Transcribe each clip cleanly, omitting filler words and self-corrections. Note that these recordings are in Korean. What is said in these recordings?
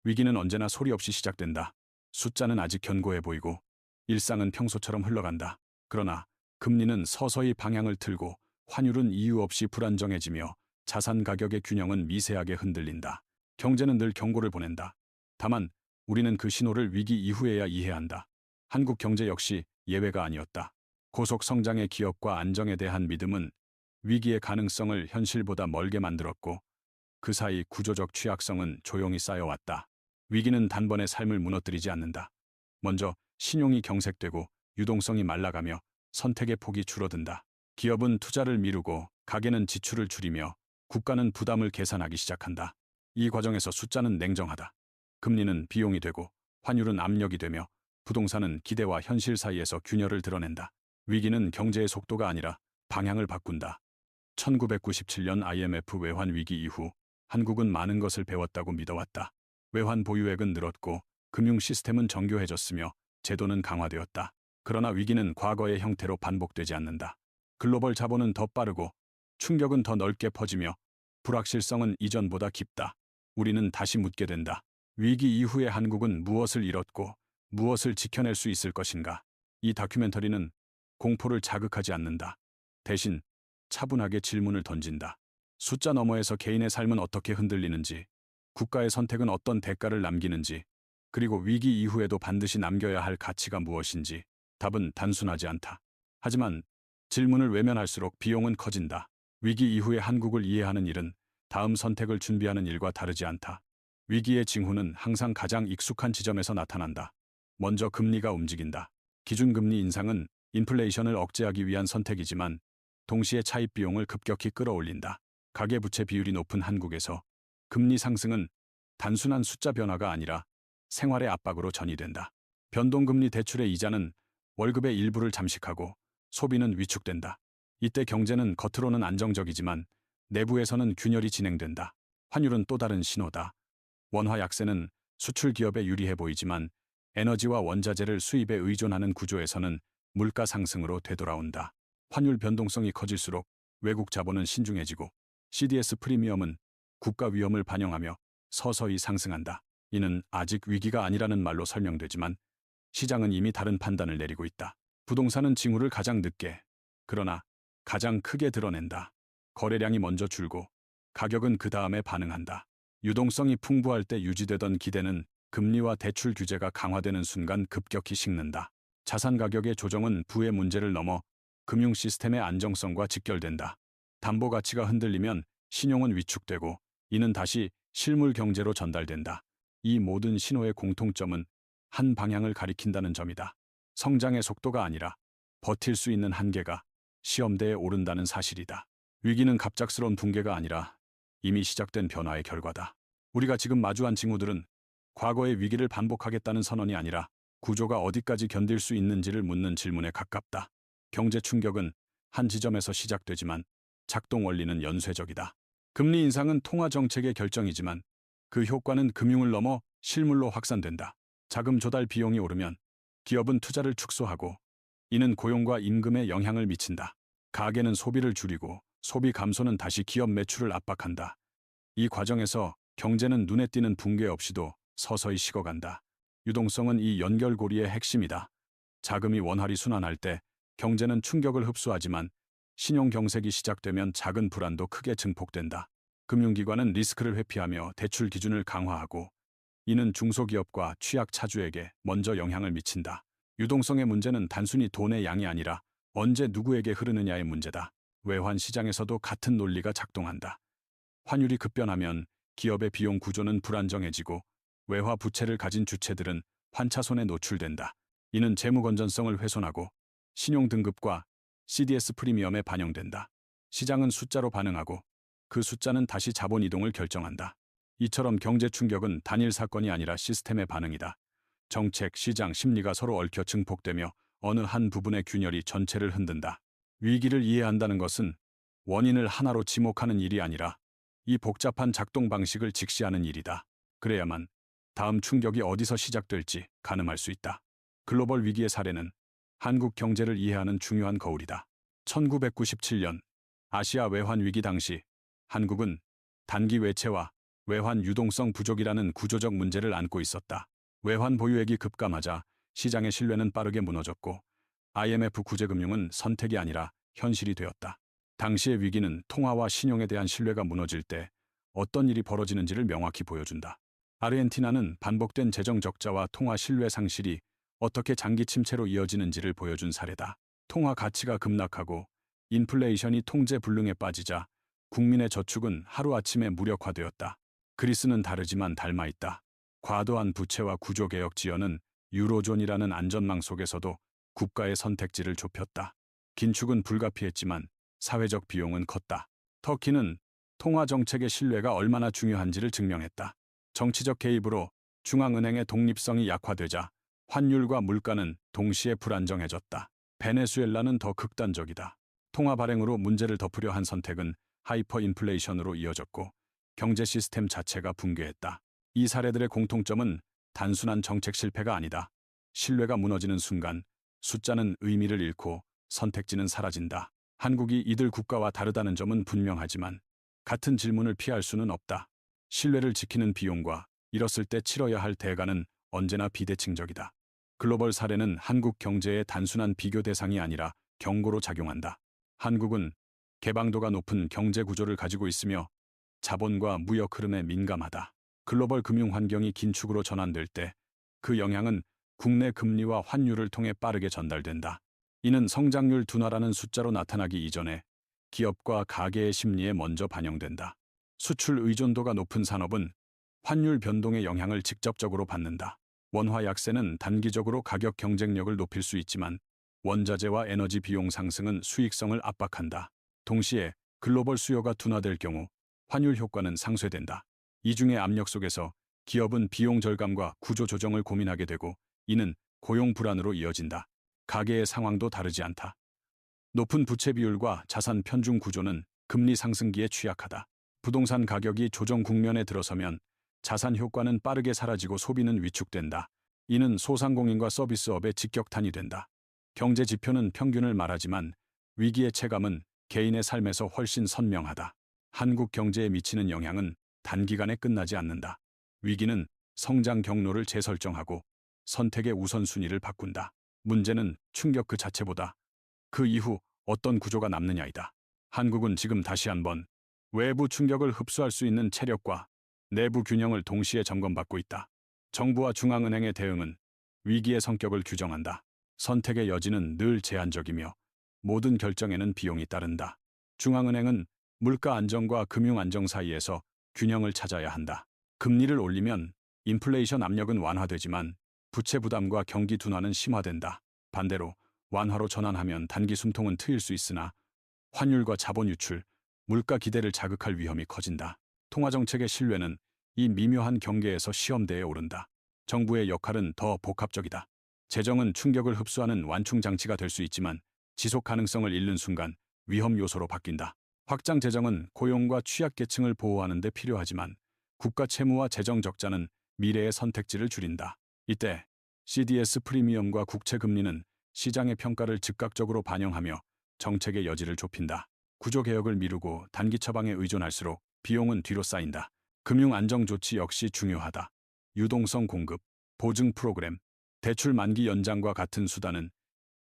위기는 언제나 소리 없이 시작된다. 숫자는 아직 견고해 보이고 일상은 평소처럼 흘러간다. 그러나 금리는 서서히 방향을 틀고 환율은 이유 없이 불안정해지며 자산 가격의 균형은 미세하게 흔들린다. 경제는 늘 경고를 보낸다. 다만 우리는 그 신호를 위기 이후에야 이해한다. 한국 경제 역시 예외가 아니었다. 고속 성장의 기업과 안정에 대한 믿음은 위기의 가능성을 현실보다 멀게 만들었고 그 사이 구조적 취약성은 조용히 쌓여왔다. 위기는 단번에 삶을 무너뜨리지 않는다. 먼저 신용이 경색되고 유동성이 말라가며 선택의 폭이 줄어든다. 기업은 투자를 미루고 가게는 지출을 줄이며 국가는 부담을 계산하기 시작한다. 이 과정에서 숫자는 냉정하다. 금리는 비용이 되고 환율은 압력이 되며 부동산은 기대와 현실 사이에서 균열을 드러낸다. 위기는 경제의 속도가 아니라 방향을 바꾼다. 1997년 IMF 외환 위기 이후 한국은 많은 것을 배웠다고 믿어왔다. 외환 보유액은 늘었고 금융 시스템은 정교해졌으며 제도는 강화되었다. 그러나 위기는 과거의 형태로 반복되지 않는다. 글로벌 자본은 더 빠르고 충격은 더 넓게 퍼지며 불확실성은 이전보다 깊다. 우리는 다시 묻게 된다. 위기 이후에 한국은 무엇을 잃었고 무엇을 지켜낼 수 있을 것인가? 이 다큐멘터리는 공포를 자극하지 않는다. 대신 차분하게 질문을 던진다. 숫자 너머에서 개인의 삶은 어떻게 흔들리는지, 국가의 선택은 어떤 대가를 남기는지, 그리고 위기 이후에도 반드시 남겨야 할 가치가 무엇인지. 답은 단순하지 않다. 하지만 질문을 외면할수록 비용은 커진다. 위기 이후의 한국을 이해하는 일은 다음 선택을 준비하는 일과 다르지 않다. 위기의 징후는 항상 가장 익숙한 지점에서 나타난다. 먼저 금리가 움직인다. 기준금리 인상은 인플레이션을 억제하기 위한 선택이지만 동시에 차입 비용을 급격히 끌어올린다. 가계부채 비율이 높은 한국에서 금리 상승은 단순한 숫자 변화가 아니라 생활의 압박으로 전이된다. 변동금리 대출의 이자는 월급의 일부를 잠식하고 소비는 위축된다. 이때 경제는 겉으로는 안정적이지만 내부에서는 균열이 진행된다. 환율은 또 다른 신호다. 원화 약세는 수출 기업에 유리해 보이지만 에너지와 원자재를 수입에 의존하는 구조에서는 물가 상승으로 되돌아온다. 환율 변동성이 커질수록 외국 자본은 신중해지고 CDS 프리미엄은 국가 위험을 반영하며 서서히 상승한다. 이는 아직 위기가 아니라는 말로 설명되지만 시장은 이미 다른 판단을 내리고 있다. 부동산은 징후를 가장 늦게, 그러나 가장 크게 드러낸다. 거래량이 먼저 줄고 가격은 그 다음에 반응한다. 유동성이 풍부할 때 유지되던 기대는 금리와 대출 규제가 강화되는 순간 급격히 식는다. 자산 가격의 조정은 부의 문제를 넘어 금융 시스템의 안정성과 직결된다. 담보 가치가 흔들리면 신용은 위축되고 이는 다시 실물 경제로 전달된다. 이 모든 신호의 공통점은 한 방향을 가리킨다는 점이다. 성장의 속도가 아니라 버틸 수 있는 한계가 시험대에 오른다는 사실이다. 위기는 갑작스러운 붕괴가 아니라 이미 시작된 변화의 결과다. 우리가 지금 마주한 징후들은 과거의 위기를 반복하겠다는 선언이 아니라 구조가 어디까지 견딜 수 있는지를 묻는 질문에 가깝다. 경제 충격은 한 지점에서 시작되지만 작동 원리는 연쇄적이다. 금리 인상은 통화 정책의 결정이지만 그 효과는 금융을 넘어 실물로 확산된다. 자금 조달 비용이 오르면 기업은 투자를 축소하고 이는 고용과 임금에 영향을 미친다. 가계는 소비를 줄이고 소비 감소는 다시 기업 매출을 압박한다. 이 과정에서 경제는 눈에 띄는 붕괴 없이도 서서히 식어간다. 유동성은 이 연결고리의 핵심이다. 자금이 원활히 순환할 때 경제는 충격을 흡수하지만 신용 경색이 시작되면 작은 불안도 크게 증폭된다. 금융기관은 리스크를 회피하며 대출 기준을 강화하고 이는 중소기업과 취약차주에게 먼저 영향을 미친다. 유동성의 문제는 단순히 돈의 양이 아니라 언제 누구에게 흐르느냐의 문제다. 외환 시장에서도 같은 논리가 작동한다. 환율이 급변하면 기업의 비용 구조는 불안정해지고 외화 부채를 가진 주체들은 환차손에 노출된다. 이는 재무 건전성을 훼손하고 신용 등급과 CDS 프리미엄에 반영된다. 시장은 숫자로 반응하고 그 숫자는 다시 자본 이동을 결정한다. 이처럼 경제 충격은 단일 사건이 아니라 시스템의 반응이다. 정책, 시장, 심리가 서로 얽혀 증폭되며 어느 한 부분의 균열이 전체를 흔든다. 위기를 이해한다는 것은 원인을 하나로 지목하는 일이 아니라 이 복잡한 작동 방식을 직시하는 일이다. 그래야만 다음 충격이 어디서 시작될지 가늠할 수 있다. 글로벌 위기의 사례는 한국 경제를 이해하는 중요한 거울이다. 1997년 아시아 외환 위기 당시 한국은 단기 외채와 외환 유동성 부족이라는 구조적 문제를 안고 있었다. 외환 보유액이 급감하자 시장의 신뢰는 빠르게 무너졌고 IMF 구제금융은 선택이 아니라 현실이 되었다. 당시의 위기는 통화와 신용에 대한 신뢰가 무너질 때 어떤 일이 벌어지는지를 명확히 보여준다. 아르헨티나는 반복된 재정 적자와 통화 신뢰 상실이 어떻게 장기 침체로 이어지는지를 보여준 사례다. 통화 가치가 급락하고 인플레이션이 통제 불능에 빠지자 국민의 저축은 하루아침에 무력화되었다. 그리스는 다르지만 닮아 있다. 과도한 부채와 구조개혁 지연은 유로존이라는 안전망 속에서도 국가의 선택지를 좁혔다. 긴축은 불가피했지만 사회적 비용은 컸다. 터키는 통화 정책의 신뢰가 얼마나 중요한지를 증명했다. 정치적 개입으로 중앙은행의 독립성이 약화되자 환율과 물가는 동시에 불안정해졌다. 베네수엘라는 더 극단적이다. 통화 발행으로 문제를 덮으려 한 선택은 하이퍼 인플레이션으로 이어졌고 경제 시스템 자체가 붕괴했다. 이 사례들의 공통점은 단순한 정책 실패가 아니다. 신뢰가 무너지는 순간 숫자는 의미를 잃고 선택지는 사라진다. 한국이 이들 국가와 다르다는 점은 분명하지만 같은 질문을 피할 수는 없다. 신뢰를 지키는 비용과 잃었을 때 치러야 할 대가는 언제나 비대칭적이다. 글로벌 사례는 한국 경제의 단순한 비교 대상이 아니라 경고로 작용한다. 한국은 개방도가 높은 경제 구조를 가지고 있으며 자본과 무역 흐름에 민감하다. 글로벌 금융 환경이 긴축으로 전환될 때 그 영향은 국내 금리와 환율을 통해 빠르게 전달된다. 이는 성장률 둔화라는 숫자로 나타나기 이전에 기업과 가계의 심리에 먼저 반영된다. 수출 의존도가 높은 산업은 환율 변동의 영향을 직접적으로 받는다. 원화 약세는 단기적으로 가격 경쟁력을 높일 수 있지만 원자재와 에너지 비용 상승은 수익성을 압박한다. 동시에 글로벌 수요가 둔화될 경우 환율 효과는 상쇄된다. 이중의 압력 속에서 기업은 비용 절감과 구조 조정을 고민하게 되고 이는 고용 불안으로 이어진다. 가계의 상황도 다르지 않다. 높은 부채 비율과 자산 편중 구조는 금리 상승기에 취약하다. 부동산 가격이 조정 국면에 들어서면 자산 효과는 빠르게 사라지고 소비는 위축된다. 이는 소상공인과 서비스업의 직격탄이 된다. 경제 지표는 평균을 말하지만 위기의 체감은 개인의 삶에서 훨씬 선명하다. 한국 경제에 미치는 영향은 단기간에 끝나지 않는다. 위기는 성장 경로를 재설정하고 선택의 우선순위를 바꾼다. 문제는 충격 그 자체보다 그 이후 어떤 구조가 남느냐이다. 한국은 지금 다시 한번 외부 충격을 흡수할 수 있는 체력과 내부 균형을 동시에 점검받고 있다. 정부와 중앙은행의 대응은 위기의 성격을 규정한다. 선택의 여지는 늘 제한적이며 모든 결정에는 비용이 따른다. 중앙은행은 물가 안정과 금융 안정 사이에서 균형을 찾아야 한다. 금리를 올리면 인플레이션 압력은 완화되지만 부채 부담과 경기 둔화는 심화된다. 반대로 완화로 전환하면 단기 숨통은 트일 수 있으나 환율과 자본 유출, 물가 기대를 자극할 위험이 커진다. 통화정책의 신뢰는 이 미묘한 경계에서 시험대에 오른다. 정부의 역할은 더 복합적이다. 재정은 충격을 흡수하는 완충 장치가 될 수 있지만 지속 가능성을 잃는 순간 위험 요소로 바뀐다. 확장 재정은 고용과 취약계층을 보호하는 데 필요하지만 국가 채무와 재정 적자는 미래의 선택지를 줄인다. 이때 CDS 프리미엄과 국채 금리는 시장의 평가를 즉각적으로 반영하며 정책의 여지를 좁힌다. 구조개혁을 미루고 단기 처방에 의존할수록 비용은 뒤로 쌓인다. 금융 안정 조치 역시 중요하다. 유동성 공급, 보증 프로그램, 대출 만기 연장과 같은 수단은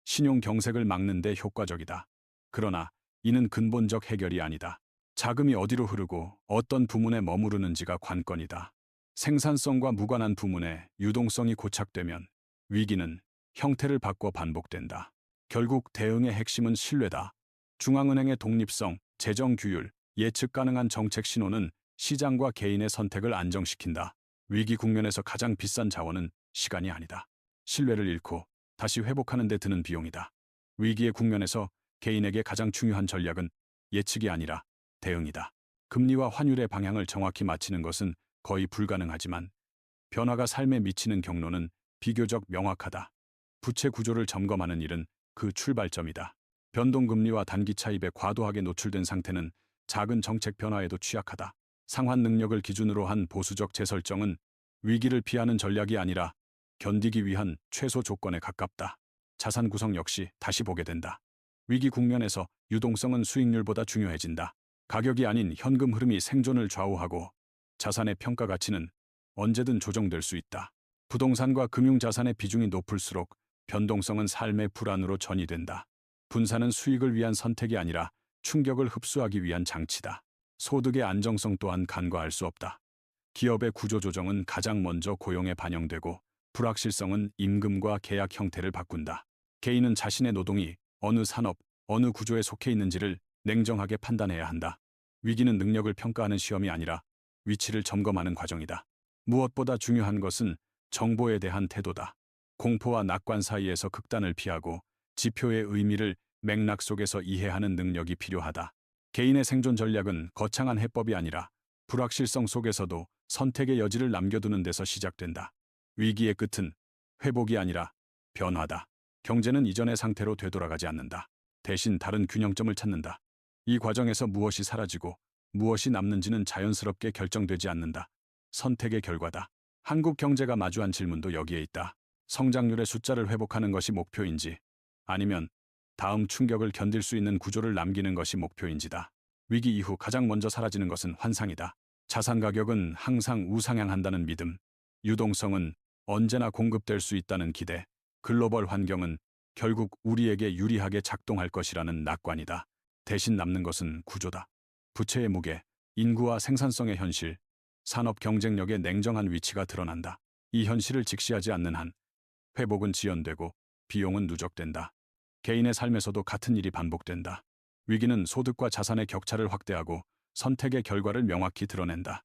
신용 경색을 막는 데 효과적이다. 그러나 이는 근본적 해결이 아니다. 자금이 어디로 흐르고 어떤 부문에 머무르는지가 관건이다. 생산성과 무관한 부문에 유동성이 고착되면 위기는 형태를 바꿔 반복된다. 결국 대응의 핵심은 신뢰다. 중앙은행의 독립성, 재정 규율, 예측 가능한 정책 신호는 시장과 개인의 선택을 안정시킨다. 위기 국면에서 가장 비싼 자원은 시간이 아니다. 신뢰를 잃고 다시 회복하는 데 드는 비용이다. 위기의 국면에서 개인에게 가장 중요한 전략은 예측이 아니라 대응이다. 금리와 환율의 방향을 정확히 맞히는 것은 거의 불가능하지만 변화가 삶에 미치는 경로는 비교적 명확하다. 부채 구조를 점검하는 일은 그 출발점이다. 변동금리와 단기 차입에 과도하게 노출된 상태는 작은 정책 변화에도 취약하다. 상환 능력을 기준으로 한 보수적 재설정은 위기를 피하는 전략이 아니라 견디기 위한 최소 조건에 가깝다. 자산 구성 역시 다시 보게 된다. 위기 국면에서 유동성은 수익률보다 중요해진다. 가격이 아닌 현금 흐름이 생존을 좌우하고 자산의 평가 가치는 언제든 조정될 수 있다. 부동산과 금융자산의 비중이 높을수록 변동성은 삶의 불안으로 전이된다. 분산은 수익을 위한 선택이 아니라 충격을 흡수하기 위한 장치다. 소득의 안정성 또한 간과할 수 없다. 기업의 구조조정은 가장 먼저 고용에 반영되고 불확실성은 임금과 계약 형태를 바꾼다. 개인은 자신의 노동이 어느 산업, 어느 구조에 속해 있는지를 냉정하게 판단해야 한다. 위기는 능력을 평가하는 시험이 아니라 위치를 점검하는 과정이다. 무엇보다 중요한 것은 정보에 대한 태도다. 공포와 낙관 사이에서 극단을 피하고 지표의 의미를 맥락 속에서 이해하는 능력이 필요하다. 개인의 생존 전략은 거창한 해법이 아니라 불확실성 속에서도 선택의 여지를 남겨두는 데서 시작된다. 위기의 끝은 회복이 아니라 변화다. 경제는 이전의 상태로 되돌아가지 않는다. 대신 다른 균형점을 찾는다. 이 과정에서 무엇이 사라지고 무엇이 남는지는 자연스럽게 결정되지 않는다. 선택의 결과다. 한국 경제가 마주한 질문도 여기에 있다. 성장률의 숫자를 회복하는 것이 목표인지, 아니면 다음 충격을 견딜 수 있는 구조를 남기는 것이 목표인지다. 위기 이후 가장 먼저 사라지는 것은 환상이다. 자산 가격은 항상 우상향한다는 믿음, 유동성은 언제나 공급될 수 있다는 기대, 글로벌 환경은 결국 우리에게 유리하게 작동할 것이라는 낙관이다. 대신 남는 것은 구조다. 부채의 무게, 인구와 생산성의 현실, 산업 경쟁력의 냉정한 위치가 드러난다. 이 현실을 직시하지 않는 한 회복은 지연되고 비용은 누적된다. 개인의 삶에서도 같은 일이 반복된다. 위기는 소득과 자산의 격차를 확대하고 선택의 결과를 명확히 드러낸다.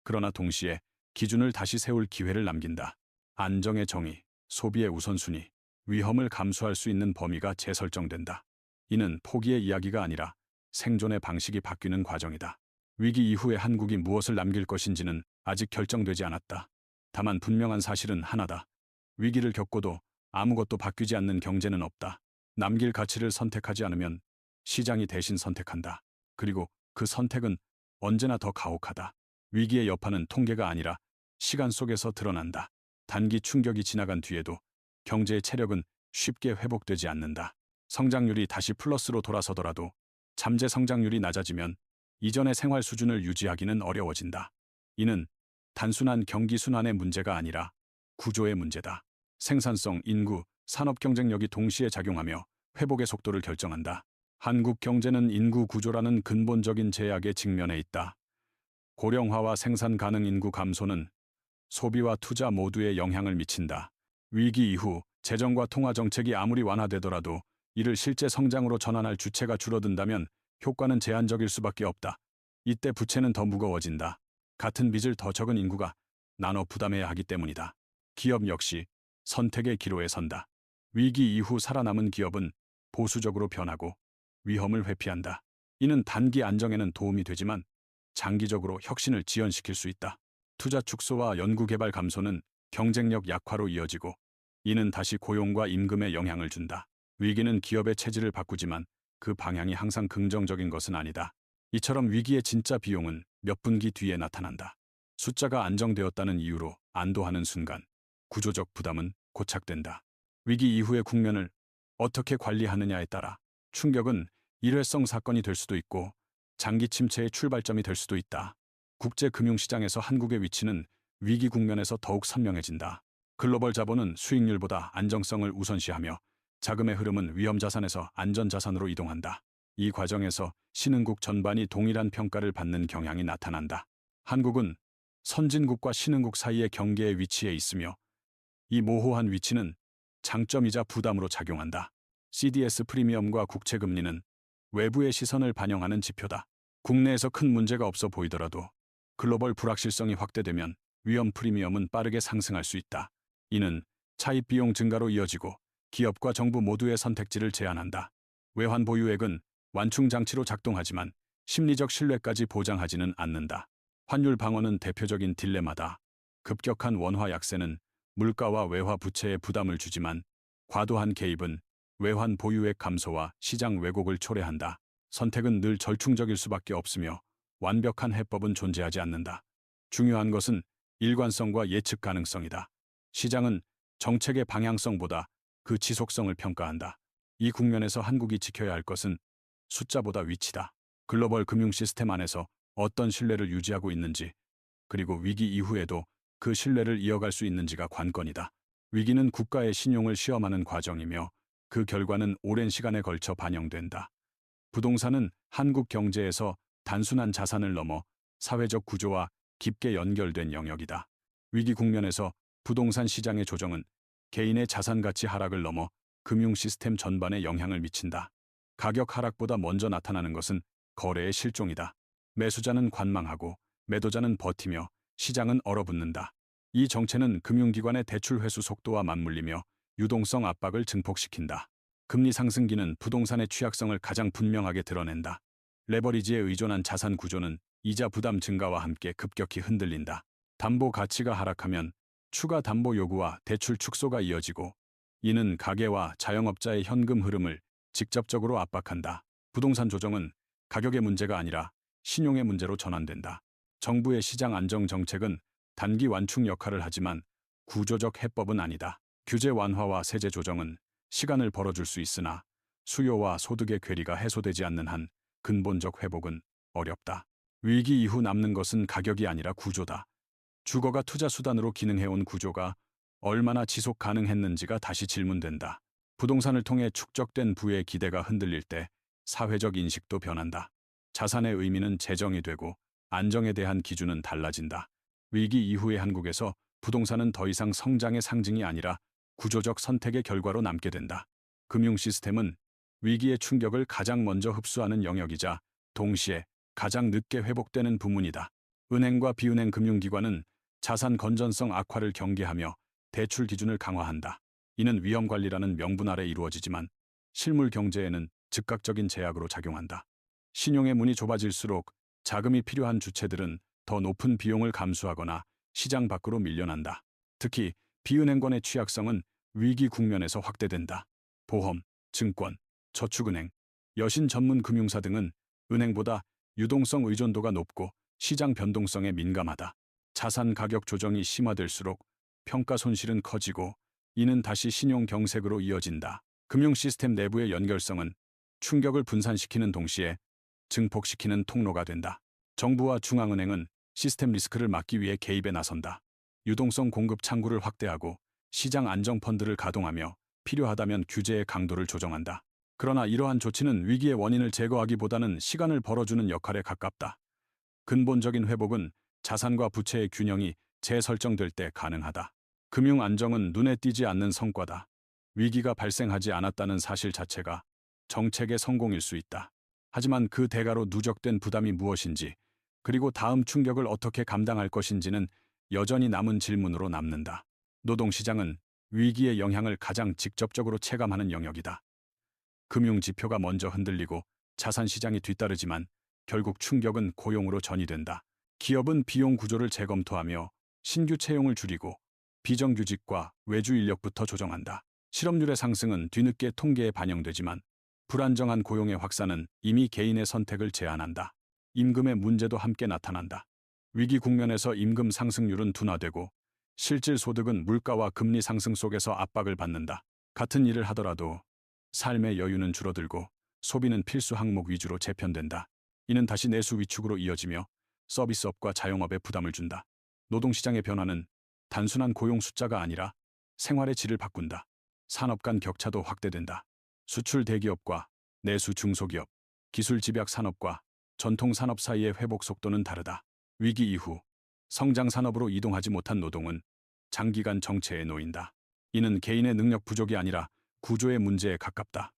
그러나 동시에 기준을 다시 세울 기회를 남긴다. 안정의 정의, 소비의 우선순위, 위험을 감수할 수 있는 범위가 재설정된다. 이는 포기의 이야기가 아니라 생존의 방식이 바뀌는 과정이다. 위기 이후에 한국이 무엇을 남길 것인지는 아직 결정되지 않았다. 다만 분명한 사실은 하나다. 위기를 겪고도 아무것도 바뀌지 않는 경제는 없다. 남길 가치를 선택하지 않으면 시장이 대신 선택한다. 그리고 그 선택은 언제나 더 가혹하다. 위기의 여파는 통계가 아니라 시간 속에서 드러난다. 단기 충격이 지나간 뒤에도 경제의 체력은 쉽게 회복되지 않는다. 성장률이 다시 플러스로 돌아서더라도 잠재 성장률이 낮아지면 이전의 생활 수준을 유지하기는 어려워진다. 이는 단순한 경기 순환의 문제가 아니라 구조의 문제다. 생산성, 인구, 산업 경쟁력이 동시에 작용하며 회복의 속도를 결정한다. 한국 경제는 인구 구조라는 근본적인 제약에 직면해 있다. 고령화와 생산 가능 인구 감소는 소비와 투자 모두에 영향을 미친다. 위기 이후 재정과 통화 정책이 아무리 완화되더라도 이를 실제 성장으로 전환할 주체가 줄어든다면 효과는 제한적일 수밖에 없다. 이때 부채는 더 무거워진다. 같은 빚을 더 적은 인구가 나눠 부담해야 하기 때문이다. 기업 역시 선택의 기로에 선다. 위기 이후 살아남은 기업은 보수적으로 변하고 위험을 회피한다. 이는 단기 안정에는 도움이 되지만 장기적으로 혁신을 지연시킬 수 있다. 투자 축소와 연구개발 감소는 경쟁력 약화로 이어지고 이는 다시 고용과 임금에 영향을 준다. 위기는 기업의 체질을 바꾸지만 그 방향이 항상 긍정적인 것은 아니다. 이처럼 위기의 진짜 비용은 몇 분기 뒤에 나타난다. 숫자가 안정되었다는 이유로 안도하는 순간 구조적 부담은 고착된다. 위기 이후의 국면을 어떻게 관리하느냐에 따라 충격은 일회성 사건이 될 수도 있고 장기 침체의 출발점이 될 수도 있다. 국제 금융시장에서 한국의 위치는 위기 국면에서 더욱 선명해진다. 글로벌 자본은 수익률보다 안정성을 우선시하며 자금의 흐름은 위험 자산에서 안전 자산으로 이동한다. 이 과정에서 신흥국 전반이 동일한 평가를 받는 경향이 나타난다. 한국은 선진국과 신흥국 사이의 경계의 위치에 있으며 이 모호한 위치는 장점이자 부담으로 작용한다. CDS 프리미엄과 국채 금리는 외부의 시선을 반영하는 지표다. 국내에서 큰 문제가 없어 보이더라도 글로벌 불확실성이 확대되면 위험 프리미엄은 빠르게 상승할 수 있다. 이는 차입 비용 증가로 이어지고 기업과 정부 모두의 선택지를 제한한다. 외환 보유액은 완충 장치로 작동하지만 심리적 신뢰까지 보장하지는 않는다. 환율 방어는 대표적인 딜레마다. 급격한 원화 약세는 물가와 외화 부채에 부담을 주지만 과도한 개입은 외환 보유액 감소와 시장 왜곡을 초래한다. 선택은 늘 절충적일 수밖에 없으며 완벽한 해법은 존재하지 않는다. 중요한 것은 일관성과 예측 가능성이다. 시장은 정책의 방향성보다 그 지속성을 평가한다. 이 국면에서 한국이 지켜야 할 것은 숫자보다 위치다. 글로벌 금융 시스템 안에서 어떤 신뢰를 유지하고 있는지, 그리고 위기 이후에도 그 신뢰를 이어갈 수 있는지가 관건이다. 위기는 국가의 신용을 시험하는 과정이며 그 결과는 오랜 시간에 걸쳐 반영된다. 부동산은 한국 경제에서 단순한 자산을 넘어 사회적 구조와 깊게 연결된 영역이다. 위기 국면에서 부동산 시장의 조정은 개인의 자산 가치 하락을 넘어 금융 시스템 전반에 영향을 미친다. 가격 하락보다 먼저 나타나는 것은 거래의 실종이다. 매수자는 관망하고 매도자는 버티며 시장은 얼어붙는다. 이 정체는 금융기관의 대출 회수 속도와 맞물리며 유동성 압박을 증폭시킨다. 금리 상승기는 부동산의 취약성을 가장 분명하게 드러낸다. 레버리지에 의존한 자산 구조는 이자 부담 증가와 함께 급격히 흔들린다. 담보 가치가 하락하면 추가 담보 요구와 대출 축소가 이어지고 이는 가계와 자영업자의 현금 흐름을 직접적으로 압박한다. 부동산 조정은 가격의 문제가 아니라 신용의 문제로 전환된다. 정부의 시장 안정 정책은 단기 완충 역할을 하지만 구조적 해법은 아니다. 규제 완화와 세제 조정은 시간을 벌어줄 수 있으나 수요와 소득의 괴리가 해소되지 않는 한 근본적 회복은 어렵다. 위기 이후 남는 것은 가격이 아니라 구조다. 주거가 투자 수단으로 기능해온 구조가 얼마나 지속 가능했는지가 다시 질문된다. 부동산을 통해 축적된 부의 기대가 흔들릴 때 사회적 인식도 변한다. 자산의 의미는 재정이 되고 안정에 대한 기준은 달라진다. 위기 이후의 한국에서 부동산은 더 이상 성장의 상징이 아니라 구조적 선택의 결과로 남게 된다. 금융 시스템은 위기의 충격을 가장 먼저 흡수하는 영역이자 동시에 가장 늦게 회복되는 부문이다. 은행과 비은행 금융기관은 자산 건전성 악화를 경계하며 대출 기준을 강화한다. 이는 위험 관리라는 명분 아래 이루어지지만 실물 경제에는 즉각적인 제약으로 작용한다. 신용의 문이 좁아질수록 자금이 필요한 주체들은 더 높은 비용을 감수하거나 시장 밖으로 밀려난다. 특히 비은행권의 취약성은 위기 국면에서 확대된다. 보험, 증권, 저축은행, 여신 전문 금융사 등은 은행보다 유동성 의존도가 높고 시장 변동성에 민감하다. 자산 가격 조정이 심화될수록 평가 손실은 커지고 이는 다시 신용 경색으로 이어진다. 금융 시스템 내부의 연결성은 충격을 분산시키는 동시에 증폭시키는 통로가 된다. 정부와 중앙은행은 시스템 리스크를 막기 위해 개입에 나선다. 유동성 공급 창구를 확대하고 시장 안정 펀드를 가동하며 필요하다면 규제의 강도를 조정한다. 그러나 이러한 조치는 위기의 원인을 제거하기보다는 시간을 벌어주는 역할에 가깝다. 근본적인 회복은 자산과 부채의 균형이 재설정될 때 가능하다. 금융 안정은 눈에 띄지 않는 성과다. 위기가 발생하지 않았다는 사실 자체가 정책의 성공일 수 있다. 하지만 그 대가로 누적된 부담이 무엇인지, 그리고 다음 충격을 어떻게 감당할 것인지는 여전히 남은 질문으로 남는다. 노동시장은 위기의 영향을 가장 직접적으로 체감하는 영역이다. 금융 지표가 먼저 흔들리고 자산시장이 뒤따르지만 결국 충격은 고용으로 전이된다. 기업은 비용 구조를 재검토하며 신규 채용을 줄이고 비정규직과 외주 인력부터 조정한다. 실업률의 상승은 뒤늦게 통계에 반영되지만 불안정한 고용의 확산은 이미 개인의 선택을 제한한다. 임금의 문제도 함께 나타난다. 위기 국면에서 임금 상승률은 둔화되고 실질 소득은 물가와 금리 상승 속에서 압박을 받는다. 같은 일을 하더라도 삶의 여유는 줄어들고 소비는 필수 항목 위주로 재편된다. 이는 다시 내수 위축으로 이어지며 서비스업과 자영업에 부담을 준다. 노동시장의 변화는 단순한 고용 숫자가 아니라 생활의 질을 바꾼다. 산업 간 격차도 확대된다. 수출 대기업과 내수 중소기업, 기술 집약 산업과 전통 산업 사이의 회복 속도는 다르다. 위기 이후 성장 산업으로 이동하지 못한 노동은 장기간 정체에 놓인다. 이는 개인의 능력 부족이 아니라 구조의 문제에 가깝다.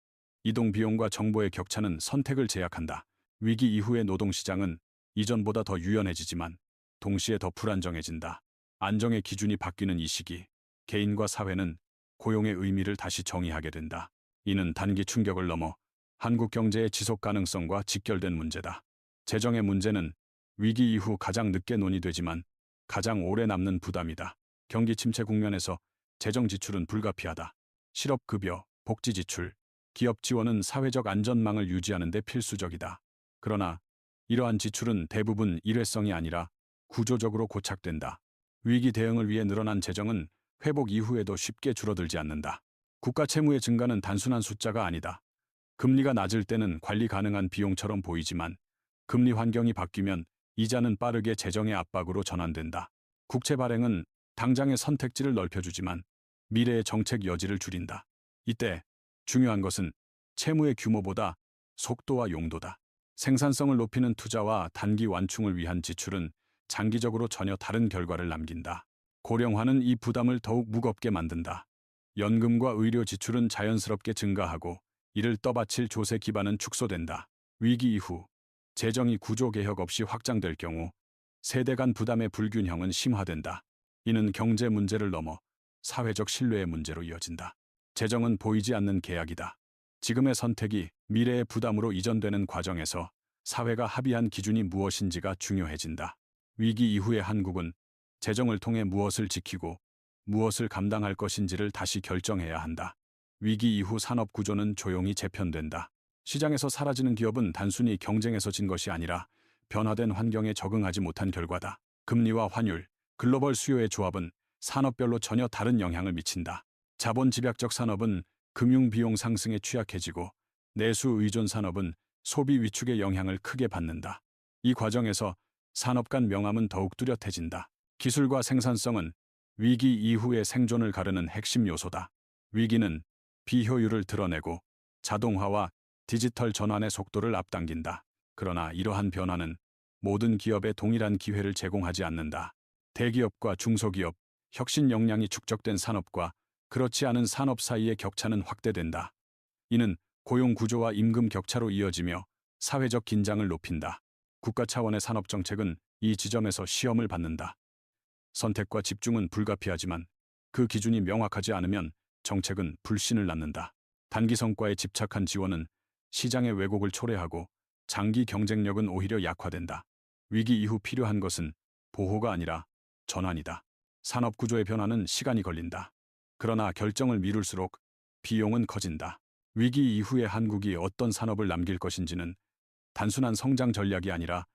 이동 비용과 정보의 격차는 선택을 제약한다. 위기 이후의 노동시장은 이전보다 더 유연해지지만 동시에 더 불안정해진다. 안정의 기준이 바뀌는 이 시기, 개인과 사회는 고용의 의미를 다시 정의하게 된다. 이는 단기 충격을 넘어 한국 경제의 지속 가능성과 직결된 문제다. 재정의 문제는 위기 이후 가장 늦게 논의되지만 가장 오래 남는 부담이다. 경기 침체 국면에서 재정 지출은 불가피하다. 실업급여, 복지지출, 기업 지원은 사회적 안전망을 유지하는 데 필수적이다. 그러나 이러한 지출은 대부분 일회성이 아니라 구조적으로 고착된다. 위기 대응을 위해 늘어난 재정은 회복 이후에도 쉽게 줄어들지 않는다. 국가 채무의 증가는 단순한 숫자가 아니다. 금리가 낮을 때는 관리 가능한 비용처럼 보이지만 금리 환경이 바뀌면 이자는 빠르게 재정의 압박으로 전환된다. 국채 발행은 당장의 선택지를 넓혀주지만 미래의 정책 여지를 줄인다. 이때 중요한 것은 채무의 규모보다 속도와 용도다. 생산성을 높이는 투자와 단기 완충을 위한 지출은 장기적으로 전혀 다른 결과를 남긴다. 고령화는 이 부담을 더욱 무겁게 만든다. 연금과 의료 지출은 자연스럽게 증가하고 이를 떠받칠 조세 기반은 축소된다. 위기 이후 재정이 구조 개혁 없이 확장될 경우 세대 간 부담의 불균형은 심화된다. 이는 경제 문제를 넘어 사회적 신뢰의 문제로 이어진다. 재정은 보이지 않는 계약이다. 지금의 선택이 미래의 부담으로 이전되는 과정에서 사회가 합의한 기준이 무엇인지가 중요해진다. 위기 이후의 한국은 재정을 통해 무엇을 지키고 무엇을 감당할 것인지를 다시 결정해야 한다. 위기 이후 산업 구조는 조용히 재편된다. 시장에서 사라지는 기업은 단순히 경쟁에서 진 것이 아니라 변화된 환경에 적응하지 못한 결과다. 금리와 환율, 글로벌 수요의 조합은 산업별로 전혀 다른 영향을 미친다. 자본 집약적 산업은 금융 비용 상승에 취약해지고 내수 의존 산업은 소비 위축의 영향을 크게 받는다. 이 과정에서 산업 간 명암은 더욱 뚜렷해진다. 기술과 생산성은 위기 이후의 생존을 가르는 핵심 요소다. 위기는 비효율을 드러내고 자동화와 디지털 전환의 속도를 앞당긴다. 그러나 이러한 변화는 모든 기업에 동일한 기회를 제공하지 않는다. 대기업과 중소기업, 혁신 역량이 축적된 산업과 그렇지 않은 산업 사이의 격차는 확대된다. 이는 고용 구조와 임금 격차로 이어지며 사회적 긴장을 높인다. 국가 차원의 산업 정책은 이 지점에서 시험을 받는다. 선택과 집중은 불가피하지만 그 기준이 명확하지 않으면 정책은 불신을 낳는다. 단기 성과에 집착한 지원은 시장의 왜곡을 초래하고 장기 경쟁력은 오히려 약화된다. 위기 이후 필요한 것은 보호가 아니라 전환이다. 산업 구조의 변화는 시간이 걸린다. 그러나 결정을 미룰수록 비용은 커진다. 위기 이후에 한국이 어떤 산업을 남길 것인지는 단순한 성장 전략이 아니라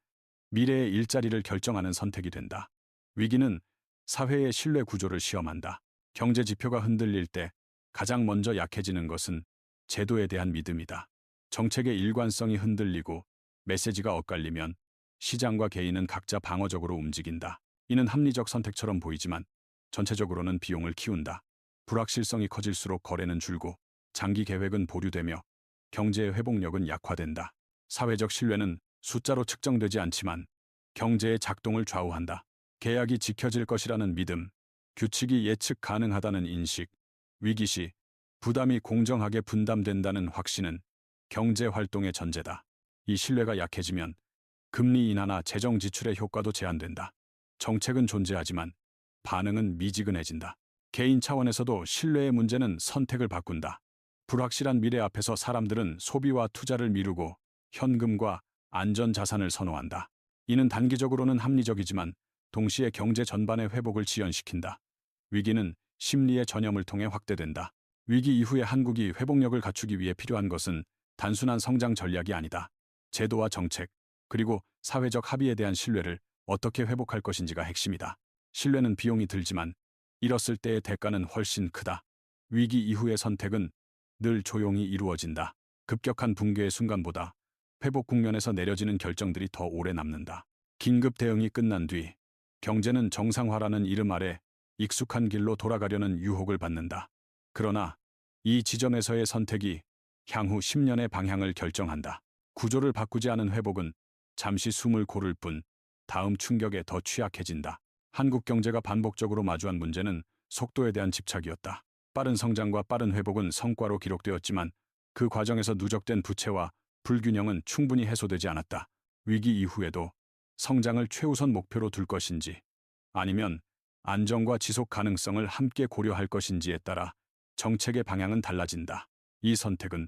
미래의 일자리를 결정하는 선택이 된다. 위기는 사회의 신뢰 구조를 시험한다. 경제 지표가 흔들릴 때 가장 먼저 약해지는 것은 제도에 대한 믿음이다. 정책의 일관성이 흔들리고 메시지가 엇갈리면 시장과 개인은 각자 방어적으로 움직인다. 이는 합리적 선택처럼 보이지만 전체적으로는 비용을 키운다. 불확실성이 커질수록 거래는 줄고 장기 계획은 보류되며 경제의 회복력은 약화된다. 사회적 신뢰는 숫자로 측정되지 않지만 경제의 작동을 좌우한다. 계약이 지켜질 것이라는 믿음, 규칙이 예측 가능하다는 인식, 위기 시 부담이 공정하게 분담된다는 확신은 경제 활동의 전제다. 이 신뢰가 약해지면 금리 인하나 재정 지출의 효과도 제한된다. 정책은 존재하지만 반응은 미지근해진다. 개인 차원에서도 신뢰의 문제는 선택을 바꾼다. 불확실한 미래 앞에서 사람들은 소비와 투자를 미루고 현금과 안전 자산을 선호한다. 이는 단기적으로는 합리적이지만 동시에 경제 전반의 회복을 지연시킨다. 위기는 심리의 전염을 통해 확대된다. 위기 이후에 한국이 회복력을 갖추기 위해 필요한 것은 단순한 성장 전략이 아니다. 제도와 정책, 그리고 사회적 합의에 대한 신뢰를 어떻게 회복할 것인지가 핵심이다. 신뢰는 비용이 들지만 잃었을 때의 대가는 훨씬 크다. 위기 이후의 선택은 늘 조용히 이루어진다. 급격한 붕괴의 순간보다 회복 국면에서 내려지는 결정들이 더 오래 남는다. 긴급 대응이 끝난 뒤 경제는 정상화라는 이름 아래 익숙한 길로 돌아가려는 유혹을 받는다. 그러나 이 지점에서의 선택이 향후 10년의 방향을 결정한다. 구조를 바꾸지 않은 회복은 잠시 숨을 고를 뿐 다음 충격에 더 취약해진다. 한국 경제가 반복적으로 마주한 문제는 속도에 대한 집착이었다. 빠른 성장과 빠른 회복은 성과로 기록되었지만 그 과정에서 누적된 부채와 불균형은 충분히 해소되지 않았다. 위기 이후에도 성장을 최우선 목표로 둘 것인지 아니면 안정과 지속 가능성을 함께 고려할 것인지에 따라 정책의 방향은 달라진다. 이 선택은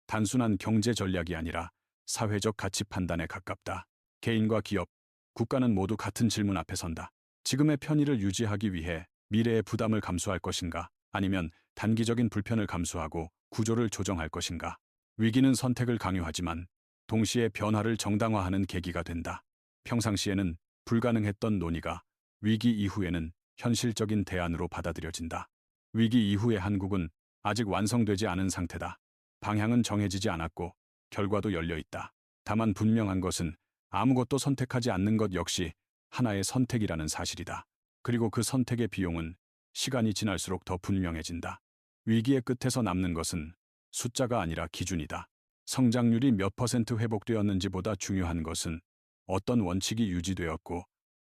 단순한 경제 전략이 아니라 사회적 가치 판단에 가깝다. 개인과 기업, 국가는 모두 같은 질문 앞에 선다. 지금의 편의를 유지하기 위해 미래의 부담을 감수할 것인가? 아니면 단기적인 불편을 감수하고 구조를 조정할 것인가? 위기는 선택을 강요하지만 동시에 변화를 정당화하는 계기가 된다. 평상시에는 불가능했던 논의가 위기 이후에는 현실적인 대안으로 받아들여진다. 위기 이후의 한국은 아직 완성되지 않은 상태다. 방향은 정해지지 않았고 결과도 열려 있다. 다만 분명한 것은 아무것도 선택하지 않는 것 역시 하나의 선택이라는 사실이다. 그리고 그 선택의 비용은 시간이 지날수록 더 분명해진다. 위기의 끝에서 남는 것은 숫자가 아니라 기준이다. 성장률이 몇 퍼센트 회복되었는지보다 중요한 것은 어떤 원칙이 유지되었고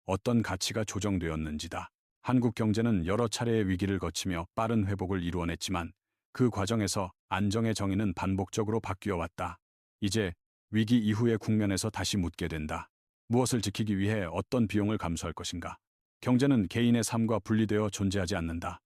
어떤 가치가 조정되었는지다. 한국 경제는 여러 차례의 위기를 거치며 빠른 회복을 이루어냈지만 그 과정에서 안정의 정의는 반복적으로 바뀌어 왔다. 이제 위기 이후의 국면에서 다시 묻게 된다. 무엇을 지키기 위해 어떤 비용을 감수할 것인가? 경제는 개인의 삶과 분리되어 존재하지 않는다.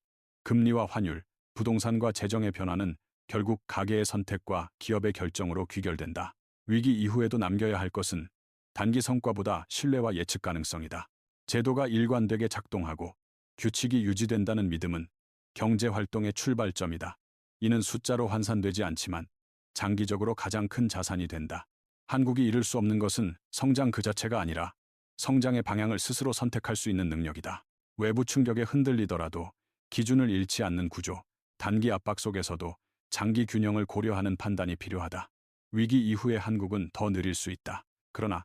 금리와 환율, 부동산과 재정의 변화는 결국 가계의 선택과 기업의 결정으로 귀결된다. 위기 이후에도 남겨야 할 것은 단기 성과보다 신뢰와 예측 가능성이다. 제도가 일관되게 작동하고 규칙이 유지된다는 믿음은 경제 활동의 출발점이다. 이는 숫자로 환산되지 않지만 장기적으로 가장 큰 자산이 된다. 한국이 이룰 수 없는 것은 성장 그 자체가 아니라 성장의 방향을 스스로 선택할 수 있는 능력이다. 외부 충격에 흔들리더라도 기준을 잃지 않는 구조, 단기 압박 속에서도 장기 균형을 고려하는 판단이 필요하다. 위기 이후의 한국은 더 느릴 수 있다. 그러나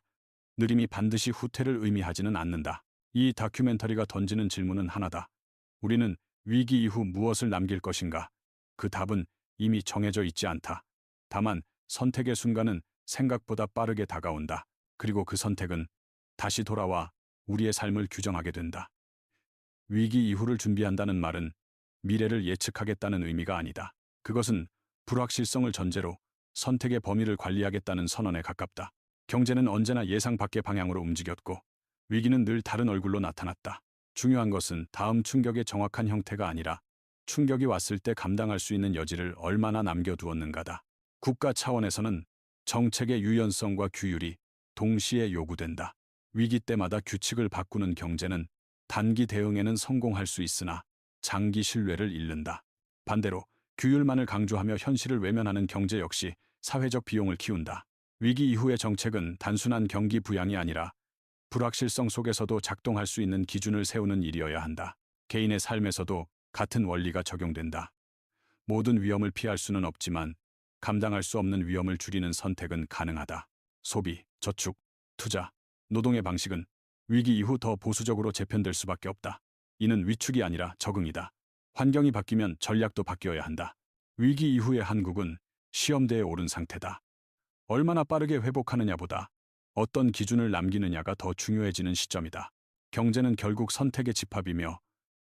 느림이 반드시 후퇴를 의미하지는 않는다. 이 다큐멘터리가 던지는 질문은 하나다. 우리는 위기 이후 무엇을 남길 것인가? 그 답은 이미 정해져 있지 않다. 다만 선택의 순간은 생각보다 빠르게 다가온다. 그리고 그 선택은 다시 돌아와 우리의 삶을 규정하게 된다. 위기 이후를 준비한다는 말은 미래를 예측하겠다는 의미가 아니다. 그것은 불확실성을 전제로 선택의 범위를 관리하겠다는 선언에 가깝다. 경제는 언제나 예상 밖의 방향으로 움직였고 위기는 늘 다른 얼굴로 나타났다. 중요한 것은 다음 충격의 정확한 형태가 아니라 충격이 왔을 때 감당할 수 있는 여지를 얼마나 남겨두었는가다. 국가 차원에서는 정책의 유연성과 규율이 동시에 요구된다. 위기 때마다 규칙을 바꾸는 경제는 단기 대응에는 성공할 수 있으나 장기 신뢰를 잃는다. 반대로 규율만을 강조하며 현실을 외면하는 경제 역시 사회적 비용을 키운다. 위기 이후의 정책은 단순한 경기 부양이 아니라 불확실성 속에서도 작동할 수 있는 기준을 세우는 일이어야 한다. 개인의 삶에서도 같은 원리가 적용된다. 모든 위험을 피할 수는 없지만 감당할 수 없는 위험을 줄이는 선택은 가능하다. 소비, 저축, 투자, 노동의 방식은 위기 이후 더 보수적으로 재편될 수밖에 없다. 이는 위축이 아니라 적응이다. 환경이 바뀌면 전략도 바뀌어야 한다. 위기 이후의 한국은 시험대에 오른 상태다. 얼마나 빠르게 회복하느냐보다 어떤 기준을 남기느냐가 더 중요해지는 시점이다. 경제는 결국 선택의 집합이며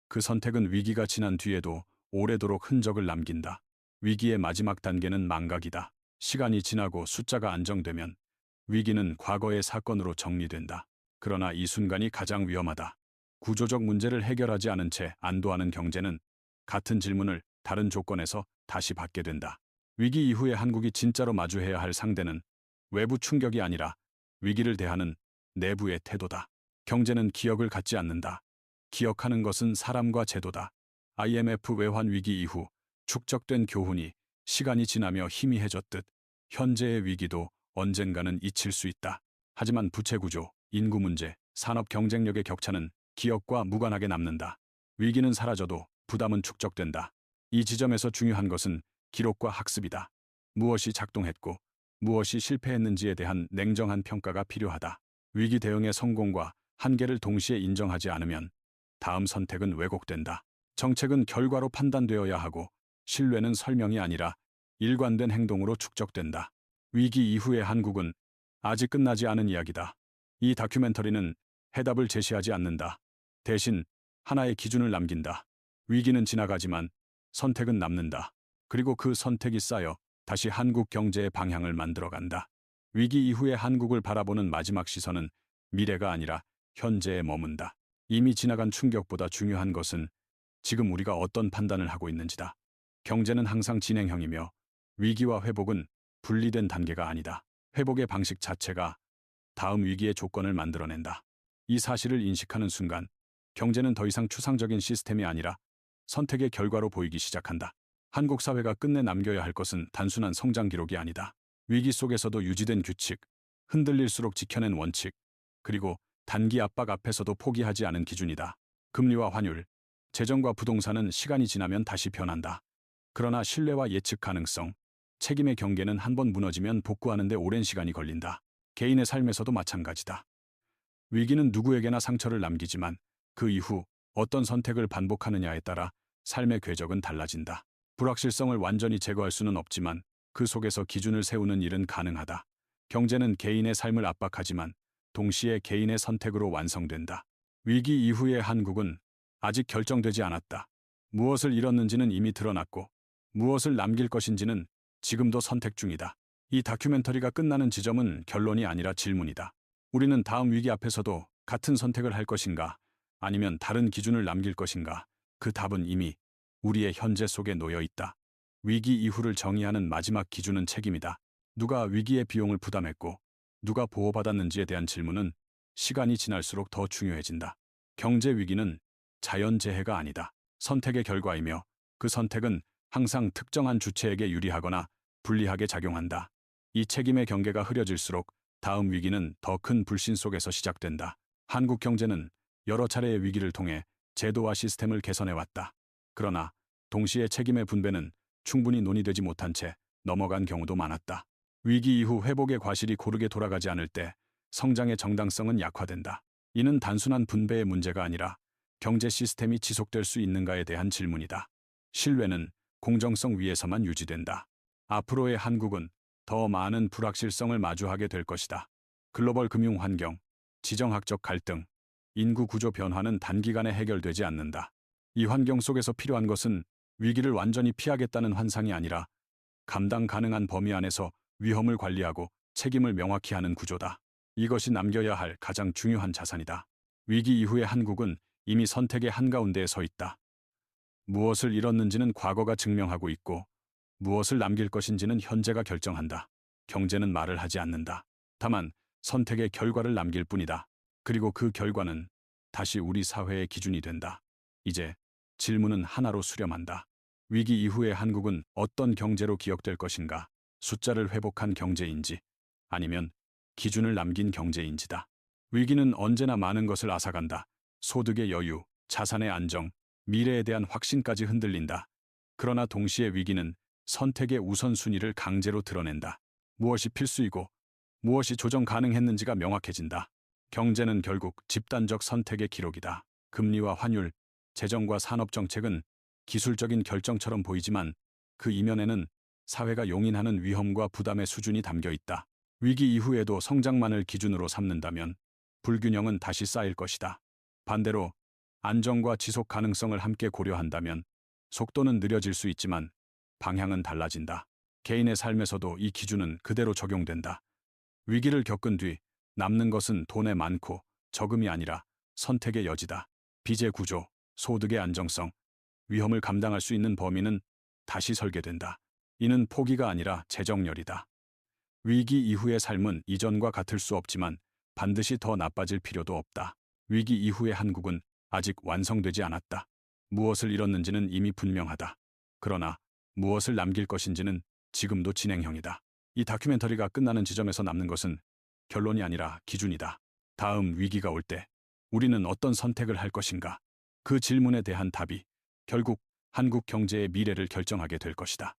그 선택은 위기가 지난 뒤에도 오래도록 흔적을 남긴다. 위기의 마지막 단계는 망각이다. 시간이 지나고 숫자가 안정되면 위기는 과거의 사건으로 정리된다. 그러나 이 순간이 가장 위험하다. 구조적 문제를 해결하지 않은 채 안도하는 경제는 같은 질문을 다른 조건에서 다시 받게 된다. 위기 이후에 한국이 진짜로 마주해야 할 상대는 외부 충격이 아니라 위기를 대하는 내부의 태도다. 경제는 기억을 갖지 않는다. 기억하는 것은 사람과 제도다. IMF 외환 위기 이후 축적된 교훈이 시간이 지나며 희미해졌듯 현재의 위기도 언젠가는 잊힐 수 있다. 하지만 부채 구조, 인구 문제, 산업 경쟁력의 격차는 기억과 무관하게 남는다. 위기는 사라져도 부담은 축적된다. 이 지점에서 중요한 것은 기록과 학습이다. 무엇이 작동했고 무엇이 실패했는지에 대한 냉정한 평가가 필요하다. 위기 대응의 성공과 한계를 동시에 인정하지 않으면 다음 선택은 왜곡된다. 정책은 결과로 판단되어야 하고 신뢰는 설명이 아니라 일관된 행동으로 축적된다. 위기 이후의 한국은 아직 끝나지 않은 이야기다. 이 다큐멘터리는 해답을 제시하지 않는다. 대신 하나의 기준을 남긴다. 위기는 지나가지만 선택은 남는다. 그리고 그 선택이 쌓여 다시 한국 경제의 방향을 만들어간다. 위기 이후의 한국을 바라보는 마지막 시선은 미래가 아니라 현재에 머문다. 이미 지나간 충격보다 중요한 것은 지금 우리가 어떤 판단을 하고 있는지다. 경제는 항상 진행형이며 위기와 회복은 분리된 단계가 아니다. 회복의 방식 자체가 다음 위기의 조건을 만들어낸다. 이 사실을 인식하는 순간 경제는 더 이상 추상적인 시스템이 아니라 선택의 결과로 보이기 시작한다. 한국 사회가 끝내 남겨야 할 것은 단순한 성장 기록이 아니다. 위기 속에서도 유지된 규칙, 흔들릴수록 지켜낸 원칙, 그리고 단기 압박 앞에서도 포기하지 않은 기준이다. 금리와 환율, 재정과 부동산은 시간이 지나면 다시 변한다. 그러나 신뢰와 예측 가능성, 책임의 경계는 한번 무너지면 복구하는 데 오랜 시간이 걸린다. 개인의 삶에서도 마찬가지다. 위기는 누구에게나 상처를 남기지만 그 이후 어떤 선택을 반복하느냐에 따라 삶의 궤적은 달라진다. 불확실성을 완전히 제거할 수는 없지만 그 속에서 기준을 세우는 일은 가능하다. 경제는 개인의 삶을 압박하지만 동시에 개인의 선택으로 완성된다. 위기 이후의 한국은 아직 결정되지 않았다. 무엇을 잃었는지는 이미 드러났고 무엇을 남길 것인지는 지금도 선택 중이다. 이 다큐멘터리가 끝나는 지점은 결론이 아니라 질문이다. 우리는 다음 위기 앞에서도 같은 선택을 할 것인가? 아니면 다른 기준을 남길 것인가? 그 답은 이미 우리의 현재 속에 놓여 있다. 위기 이후를 정의하는 마지막 기준은 책임이다. 누가 위기의 비용을 부담했고 누가 보호받았는지에 대한 질문은 시간이 지날수록 더 중요해진다. 경제 위기는 자연재해가 아니다. 선택의 결과이며 그 선택은 항상 특정한 주체에게 유리하거나 불리하게 작용한다. 이 책임의 경계가 흐려질수록 다음 위기는 더 큰 불신 속에서 시작된다. 한국 경제는 여러 차례의 위기를 통해 제도와 시스템을 개선해왔다. 그러나 동시에 책임의 분배는 충분히 논의되지 못한 채 넘어간 경우도 많았다. 위기 이후 회복의 과실이 고르게 돌아가지 않을 때 성장의 정당성은 약화된다. 이는 단순한 분배의 문제가 아니라 경제 시스템이 지속될 수 있는가에 대한 질문이다. 신뢰는 공정성 위에서만 유지된다. 앞으로의 한국은 더 많은 불확실성을 마주하게 될 것이다. 글로벌 금융 환경, 지정학적 갈등, 인구 구조 변화는 단기간에 해결되지 않는다. 이 환경 속에서 필요한 것은 위기를 완전히 피하겠다는 환상이 아니라 감당 가능한 범위 안에서 위험을 관리하고 책임을 명확히 하는 구조다. 이것이 남겨야 할 가장 중요한 자산이다. 위기 이후의 한국은 이미 선택의 한가운데에 서 있다. 무엇을 잃었는지는 과거가 증명하고 있고 무엇을 남길 것인지는 현재가 결정한다. 경제는 말을 하지 않는다. 다만 선택의 결과를 남길 뿐이다. 그리고 그 결과는 다시 우리 사회의 기준이 된다. 이제 질문은 하나로 수렴한다. 위기 이후의 한국은 어떤 경제로 기억될 것인가? 숫자를 회복한 경제인지 아니면 기준을 남긴 경제인지다. 위기는 언제나 많은 것을 앗아간다. 소득의 여유, 자산의 안정, 미래에 대한 확신까지 흔들린다. 그러나 동시에 위기는 선택의 우선순위를 강제로 드러낸다. 무엇이 필수이고 무엇이 조정 가능했는지가 명확해진다. 경제는 결국 집단적 선택의 기록이다. 금리와 환율, 재정과 산업정책은 기술적인 결정처럼 보이지만 그 이면에는 사회가 용인하는 위험과 부담의 수준이 담겨 있다. 위기 이후에도 성장만을 기준으로 삼는다면 불균형은 다시 쌓일 것이다. 반대로 안정과 지속 가능성을 함께 고려한다면 속도는 느려질 수 있지만 방향은 달라진다. 개인의 삶에서도 이 기준은 그대로 적용된다. 위기를 겪은 뒤 남는 것은 돈의 많고 적음이 아니라 선택의 여지다. 빚의 구조, 소득의 안정성, 위험을 감당할 수 있는 범위는 다시 설계된다. 이는 포기가 아니라 재정렬이다. 위기 이후의 삶은 이전과 같을 수 없지만 반드시 더 나빠질 필요도 없다. 위기 이후의 한국은 아직 완성되지 않았다. 무엇을 잃었는지는 이미 분명하다. 그러나 무엇을 남길 것인지는 지금도 진행형이다. 이 다큐멘터리가 끝나는 지점에서 남는 것은 결론이 아니라 기준이다. 다음 위기가 올 때 우리는 어떤 선택을 할 것인가? 그 질문에 대한 답이 결국 한국 경제의 미래를 결정하게 될 것이다.